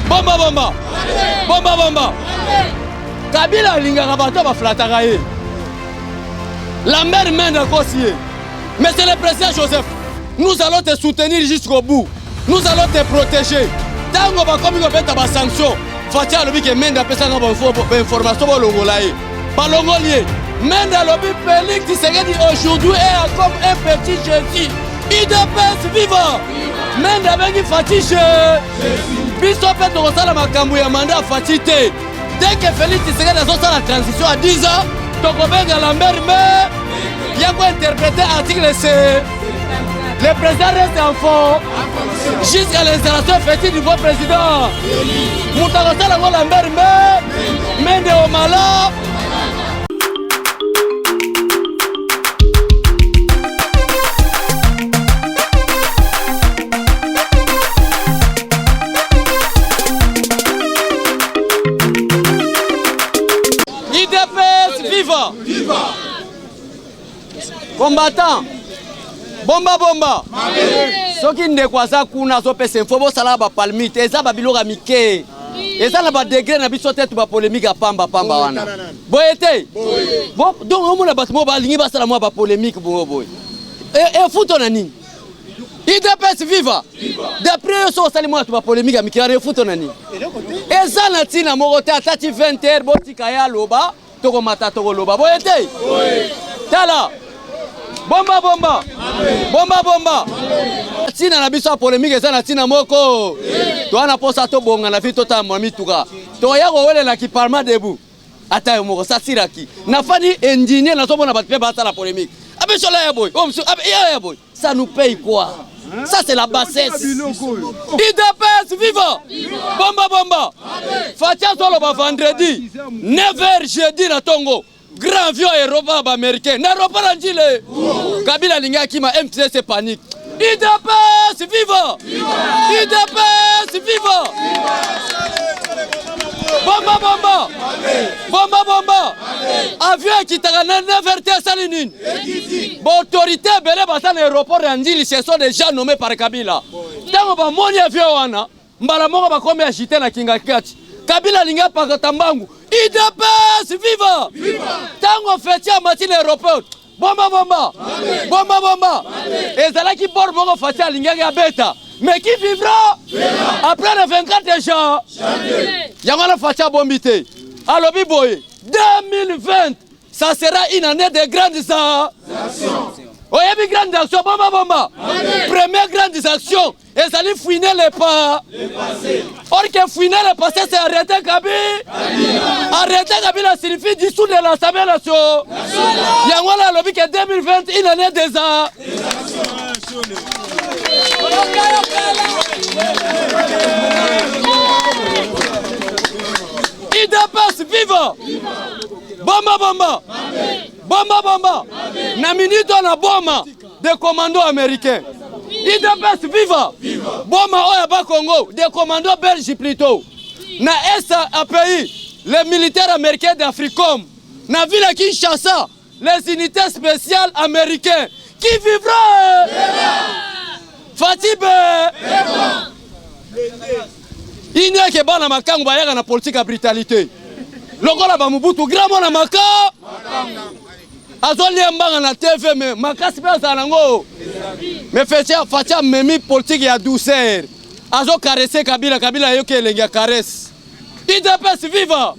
Bomba bomba. Bomba bomba. Kabila lingaka bato ba flataka ye. Lambert Mende Kosié. Monsieur le président Joseph, nous allons te soutenir jusqu'au bout. Nous allons te protéger. Tango ba komi ko beta ba sanction. Fatia lobi ke Mende apesa nga ba information ba longolaye. Ba longolier. Mende lobi Félix Tshisekedi aujourd'hui est comme un petit Jésus. IDPS vivant. Mende abengi Fatiche. Biso pe to sala makambo ya mandat Fatite. Dès que Félix Tshisekedi a la transition à 10 ans, Tokobenga Lambert mais il y a quoi interpréter l'article C. Le président reste enfant jusqu'à l'installation effective du nouveau président. Moutakosala ngo Lambert mais Mende Omala. Viva! Viva! Combattant! Bomba bomba! Ce qui ne croit pas qu'on a fait info, bo sala ba palmite, eza ba biloko mike. Eza na ba degré na biso tête ba polémique pamba pamba wana. Boyete. Bon donc on na ba mo ba lingi ba sala mo ba polémique bo boy. Et foutons na nini? IDPS viva! D'après so sali mo ba polémique mike ya foutons na nini? Eza na tina mo côté atati 20h botika ya loba. Toko mata toko loba boyete tala bomba bomba bomba bomba tina na biso polémique eza na tina moko to ana posa to bonga na fito ta mami tuka to ya ko welela ki parlement debout ata moko sa siraki na fani engineer na so bona ba pe ba ta la polémique abiso la ya boy ya boy ça nous paye quoi? Ça c'est la bassesse. IDPS vivant. Bomba bomba. Fatia solo ba vendredi 9h jeudi na Tongo. Grand avion aéroport américain. Na aéroport anjile. Kabila linga kima MTC panique. IDPS vivant. IDPS vivant. Bomba bomba. Bomba bomba. Avion qui t'a 9h salinine. Autorité belé basa aéroport anjili ce sont des gens nommés par Kabila. Tango ba moni avion wana mbala moko ba kombe agité na kinga kati. Kabila linga pakata mbangu. IDPS viva. Tango fetia matine aéroport. Bomba bomba. Bomba bomba. Ezala ki bor moko fatia linga ya beta. Mais qui vivra après les 24 jours? Yamana fatia bombité. Alobi boy 2020 ça sera une année de grandes actions. Oyebi grandes actions, bomba bomba. Première grande action, et ça lui fouiner les pas. Or que fouiner les passés, c'est arrêter Kabila. Arrêter Kabila signifie dissoudre l'Assemblée nationale. Yangwala lobby que 2020, une année des actions. IDPS vivant. Bomba bomba. Bomba bomba. Na minute on a bomba des commandos américains. IDPS viva. Bomba oya ba Congo des commandos belges plutôt. Na est à pays les militaires américains d'Africom. Na ville Kinshasa les unités spéciales américaines. Qui vivra? Fatibé. Il n'y a que bana makangu bayaka na politique à brutalité. Lokola ba Mobutu grand mona maka. Azoli mbanga na TV mais makasi pesa nango. Mais Fatia memi politique ya douceur. Azo caresser Kabila yoke elenga caresse. IDPS viva.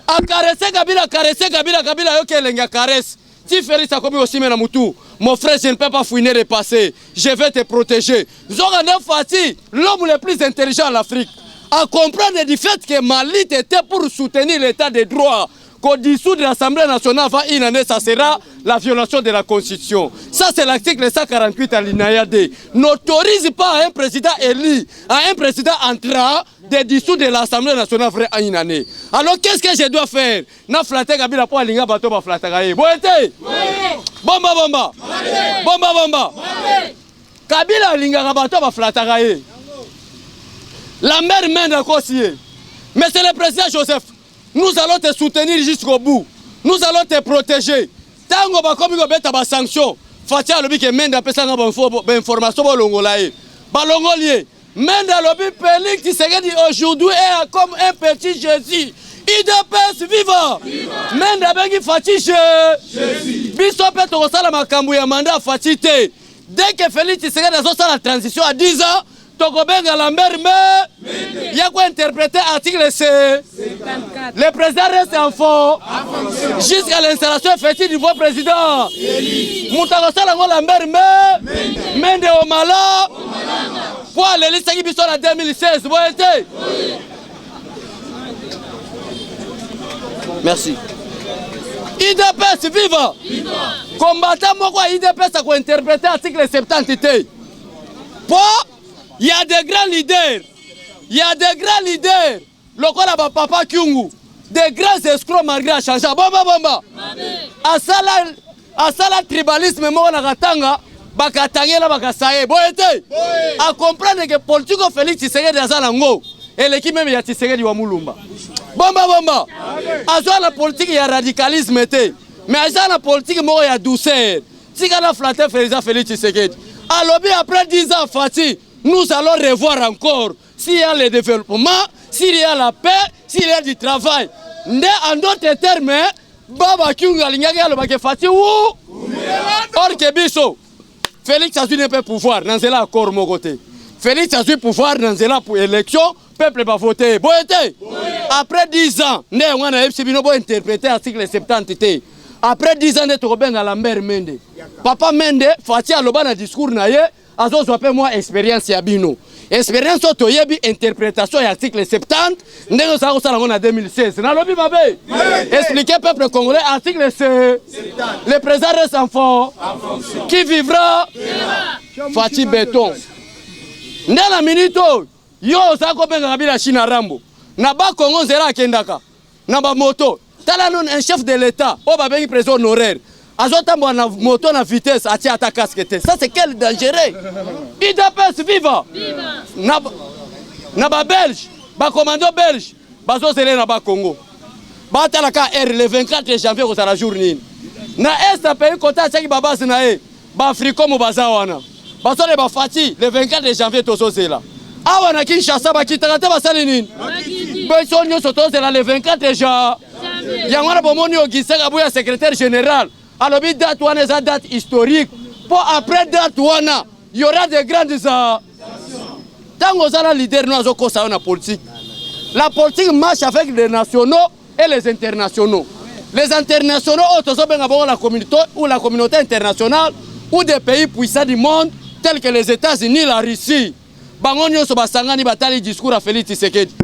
A caresser Kabila yoke elenga caresse. Si Félix a commis aussi na mutu. Mon frère, je ne peux pas fouiner et passer. Je vais te protéger. Zogane Fati, l'homme le plus intelligent en Afrique, à comprendre du fait que Mali était pour soutenir l'état de droit, qu'au dessous de l'Assemblée nationale, une année, ça sera la violation de la Constitution. Ça, c'est l'article 148 à l'INAYAD. N'autorise pas à un président élu, à un président entrant, de dessous de l'Assemblée nationale en une année. Alors, qu'est-ce que je dois faire? Na flatter Kabila pour alinga bateau ba flatter gaye. Boete. Bomba bomba. Bomba bomba. Kabila alinga bateau ba flatter gaye. Lambert Mende Kosié. Monsieur le président Joseph, nous allons te soutenir jusqu'au bout. Nous allons te protéger. Tango ba komi ko beta ba sanction. Fatia lobi ke Mende apesa nga ba information ba longolaye. Ba longolier. Mende lobi Félix Tshisekedi aujourd'hui est comme un petit Jésus. IDPS viva! Mende bengi Fachi Jésus. Biso pe tokosala makambo ya mandat Fachi te. Dès que Félix Tshisekedi a la transition à 10 ans, Tokobenga Lambert il y a quoi interpréter l'article C. Le président reste en fond jusqu'à l'installation effective du nouveau président. Moutakosala Lambert Mende Omala. Pour les listes qui sont en 2016. Merci. IDPS viva! Combattant moi IDPS a interprété l'article 70. Pour il y a des grands leaders. Il y a des grands leaders. Le quoi Papa Kyungu. Des grands escrocs malgré à changer. Bomba. Asala tribalisme mo na katanga bakatangela bakasaye. Boyete. À comprendre que politique Félix Tshisekedi azala ngo. Et l'équipe même ya Tshisekedi wa Mulumba. Bomba. Azala la politique ya radicalisme te. Mais azala la politique mo ya douceur. Tika na flatter Félix Tshisekedi. Alobi après 10 ans Fati. Nous allons revoir encore s'il y a le développement, s'il y a la paix, s'il y a du travail. En d'autres termes, Baba Kyunga Lingagi le Fati ou or que biso Félix a eu un pouvoir, dans cela accord mon côté. Félix a eu pouvoir dans cela pour élection, peuple va voter. Après 10 ans, on a interprété l'article 70. Après 10 ans de Tokobenga Lambert Mende. Papa Mende, Fati a le discours naie. Azo soit moi expérience ya bino. Expérience to yebi interprétation ya article 70 ndenge ça osala en 2016. Na lobi mabe. Expliquer peuple congolais article C. Le président reste en fond. Qui vivra Fati béton. Ndela minito yo za ko benga kabila China Rambo. Na ba Congo zera kendaka. Na ba moto. Tala non un chef de l'état o ba bengi président honoraire. Azotambo na moto na vitesse atia ata casquette. Ça c'est quel dangereux. IDPS viva. Na ba belge, ba commando belge, bazo zele na ba Congo. Ba tala ka R le 24 janvier ko sala journée. Na est pays kota chaki baba na e. Ba Afriko mo bazawana. Bazo le ba Fati le 24 janvier tozo zela. Awa na Kinshasa ba kitaka ba sali nini? Ba sonyo soto zela le 24 janvier. Yangwana bomoni ogisaka buya secrétaire général. Alors, date wana est une date historique. Pour après date wana, il y aura des grandes actions. Tant que les leaders nous avons la politique. La politique marche avec les nationaux et les internationaux. Les internationaux, la communauté ou la communauté internationale ou des pays puissants du monde tels que les États-Unis, la Russie. Bangonyo Sobasangani batali discours à Félix Tshisekedi.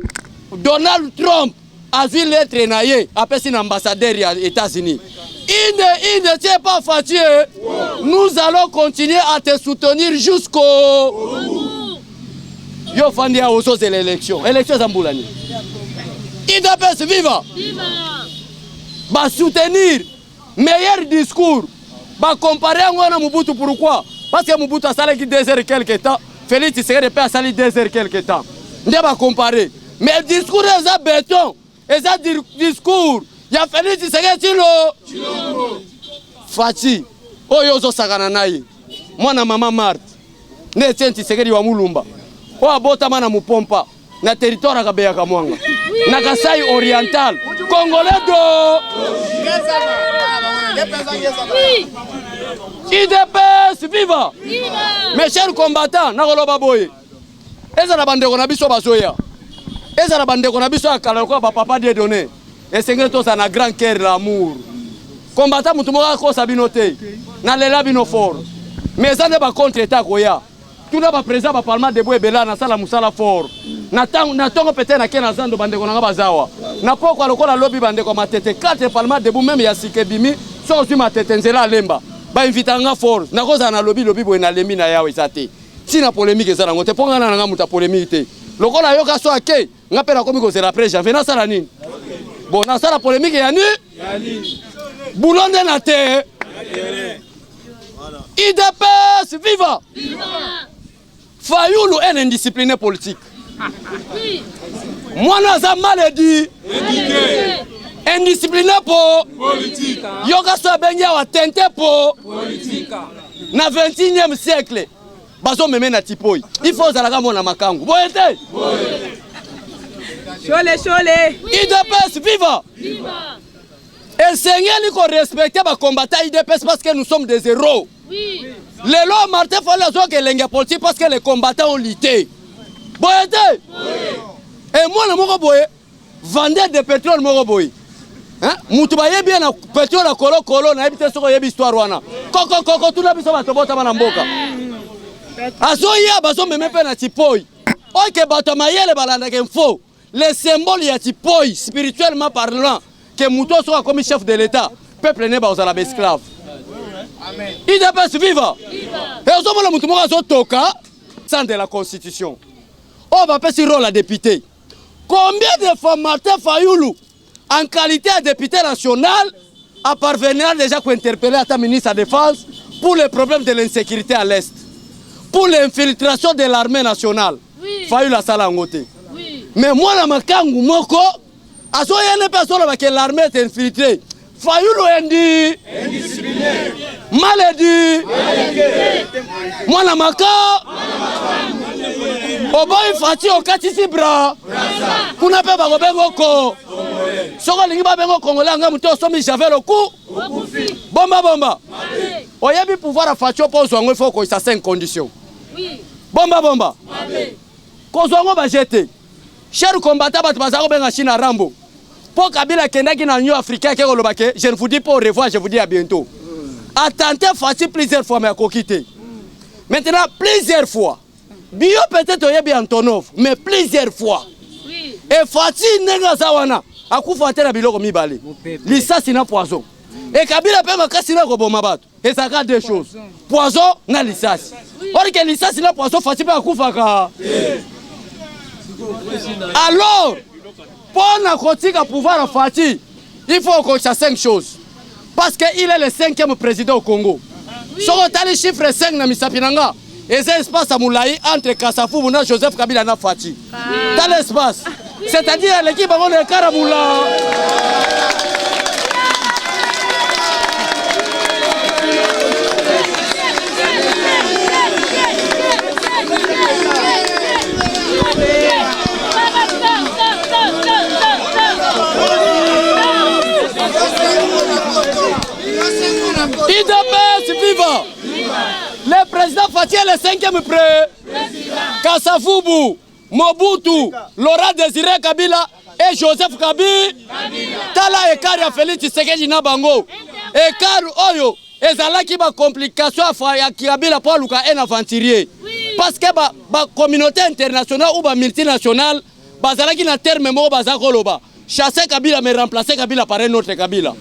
Donald Trump a vu l'être naïe après un ambassadeur des États-Unis. Il ne tient pas fatigué. Nous allons continuer à te soutenir jusqu'au Yo Fandia aux autres élections. Élections Zamboulani. IDPS viva. Va soutenir meilleur discours. Va comparer à Mobutu. Pourquoi? Parce que Mobutu a salé 2 heures quelque temps. Félix Tshisekedi a salé 2 heures quelque temps. On va comparer. Mais le discours est un béton. Et ça discours. Il y a Félix Tshisekedi Chilombo. Fati. Oyozo Sagananaï. Moi na maman Marthe. Ne tiens Tshisekedi wa Mulumba. O abota mana mupompa. Na territoire ya Kabeya Kamwanga. Na Kasai oriental. Congolais do. IDPS viva. Mes chers combattants, na koloba boye. Eza na bandeko na biso bazoya. Eza na bandeko na biso akala ko ba papa Dieu donné. Et c'est que ça na grand cœur l'amour. Combattant mutu moka ko sabinote. Na lela bino fort. Mais ça ne ba contre état koya. Tout na ba président ba parlement de Boebela na sala musala fort. Na tongo peut-être na kena zando bandeko na bazawa. Na poko lokola lobby bandeko matete 4 parlement de même ya sikebimi so zu matete nzela lemba. Ba invitanga fort. Na koza na lobby boy na lembi na yawe sate. Si na polémique za ngote ponga na nga muta polémique te. Lokola yoka so ake ngapela komi ko zera après janvier na sala nini. Bon, na sala polémique ya ni Boulonde na te. IDPS viva. Fayoulou est indiscipliné politique. Moi na maladie. Indiscipliné pour politique. Yoka so bengia wa tente pour politique. Na 21e siècle. bazo meme na tipoi. Il faut zalaka mona makangu. Boyete. Chole. IDPS viva. Et Seigneur nous respecter les combattants IDPS parce que nous sommes des héros. Oui. Les lois Martin fallait que les politique parce que les combattants ont lutté. Boyete. Et moi le moko boye vendeur de pétrole moko boye. Hein? Mutubaye bien na pétrole na kolo na ebite soko yebi histoire wana. Koko tout na biso bato bota na mboka. Azoya bazo meme pe na tipoi. OK bato mayele balanda ke faux. Les symboles ya tipoi spirituellement parlant que Mouto soit comme chef de l'État, peuple n'est pas aux esclaves. Amen. IDPS viva. Et au moment où Mouto Mora toka sans de la Constitution. On va passer rôle à député. Combien de fois Martin Fayoulou, en qualité de député national, a parvenu déjà à interpeller à ta ministre de la Défense pour les problèmes de l'insécurité à l'Est, pour l'infiltration de l'armée nationale. Oui. Fayoulou a sala ngote. Oui. Mais moi, la makangu moko, à ce moment-là, personne que l'armée est infiltrée. Fayoulou est indiscipliné. Maladie. Moi, la makangu. Oboy fati okatisi bra. Kuna pe ba gobengo ko. Soko lingi ba bengo Congolais nga muto somi javel oku. Bomba. Oyebi pouvoir a fati opose ngo faut ko ça 5 conditions. Oui. Bomba. Ko zongo ba jeter. Cher combattant bat bazako benga China Rambo. Pour Kabila kendaki na Union africaine ke kolobake, je ne vous dis pas au revoir, je vous dis à bientôt. Attendez fati plusieurs fois mais à quitter. Maintenant plusieurs fois. Bio peut-être oyebi Antonov, mais plusieurs fois. Oui. Et Fati nenga zawana, akufa tena biloko mibale. Lisa sina poison. Et Kabila pe makasi na koboma bato. Et ça a deux choses. Poison na lisasi. Or que lisasi na poison Fati pe akufa ka. Alors, pour na kotika pouvoir à Fati, il faut qu'on sache 5 choses. Parce qu'il est le 5e président au Congo. Si on a le chiffre 5 na misapinanga. Et c'est l'espace à Moulaï entre Kassafou, Joseph Kabila et Fati. Dans l'espace. C'est-à-dire l'équipe de Karamoula. IDPS viva. Le président Fati est le 5e président. Kassafoubou, Mobutu, Laurent Désiré Kabila et Joseph Kabila. Tala ekari a Félix Tshisekedi na bango. Ekari oyo ezalaki ba complication ya Kabila pour luka un aventurier. Parce que ba communauté internationale ou ba multinationale bazalaki na terme mo bazakoloba. Chasser Kabila mais remplacer Kabila par un autre Kabila.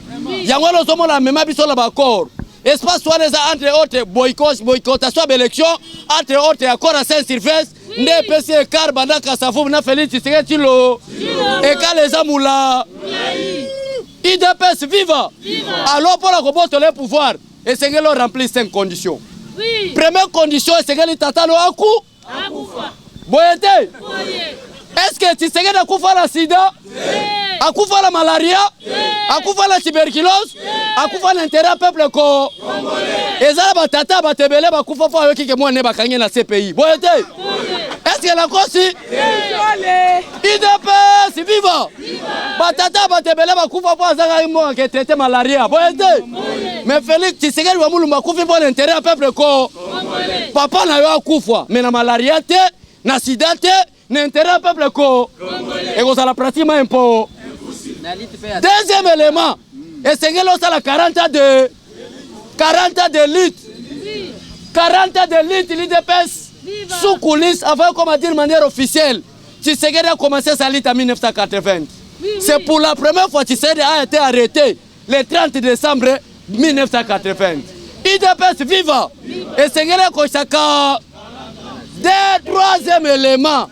Yango lo somo la même biso la ba accord. Espace soit entre autres boycottation d'élection, entre autres accord à Saint-Sylvestre, ne PC car banda Kassafou na Félix Tshisekedi lo et quand les amoula IDPS viva. Alors pour la robote le pouvoir et c'est qu'elle remplit 5 conditions. Oui. Première condition c'est qu'elle tatalo aku akufa. Boyete. Est-ce que Tshisekedi akufa la sida? Akufa la malaria? Akufa la tuberculose? Akufa l'intérêt peuple ko? Et ça ba tata ba tebele ba kufa fa yoki ke moi ne ba kanye na CPI. Boyete. Est-ce que la kosi? IDPS viva. Ba tata ba tebele ba kufa fa zanga mo ke traiter malaria. Boyete. Mais Félix Tshisekedi wa mulumba kufi pour l'intérêt peuple ko? Papa na yo akufa, mais na malaria te, na sida te, na intérêt peuple ko? Et vous allez pratiquement un peu. Deuxième élément, et c'est que l'on a 40 ans de lutte. 40 ans de lutte, l'IDPS, sous coulisses, avant comment dire de manière officielle. Tshisekedi a commencé sa lutte en 1980. C'est pour la première fois que Tshisekedi a été arrêté le 30 décembre 1980. IDPS viva. Et c'est que troisième élément.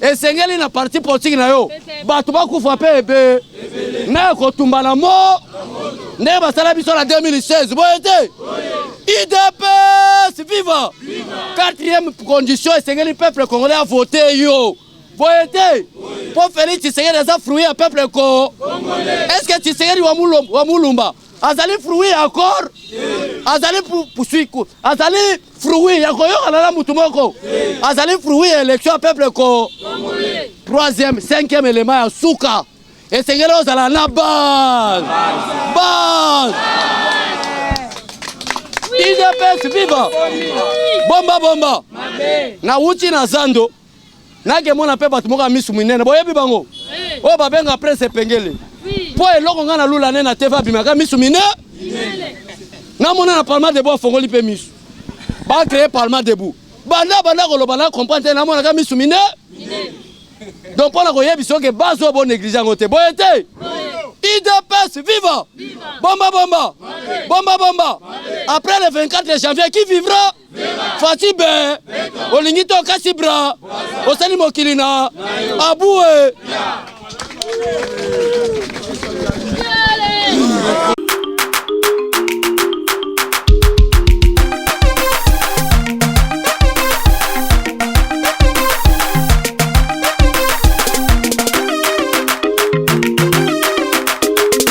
Et c'est que la partie politique na yo batuba kufa pepe na ko tumbana mo ne basala biso la 2016 boyete IDPS viva. Quatrième condition c'est que le peuple congolais a voté yo boyete pour Félix Tshisekedi des fruits à peuple congolais. Est-ce que Tshisekedi wa mulumba azali fruit encore azali poursuivre azali fruit ya koyoka na mutu moko azali fruit ya élection peuple ko troisième cinquième élément ya suka esengeli ozala na base IDPS viva bomba na uchi na zando nage mona pe batu moka misu minene boyebi bango o babenga prince pengele po eloko nga na lula ne na teva bimaka misu minene na mona na parlement debout fongoli pe misu ba créer parlement debout banda koloba na comprendre na mona ka misu minene donc pour la koyebi soke bazo bo négliger ngote boyete IDPS viva bomba après le 24 janvier qui vivra Fatibé Olingito Kasibra Osani Mokilina Aboué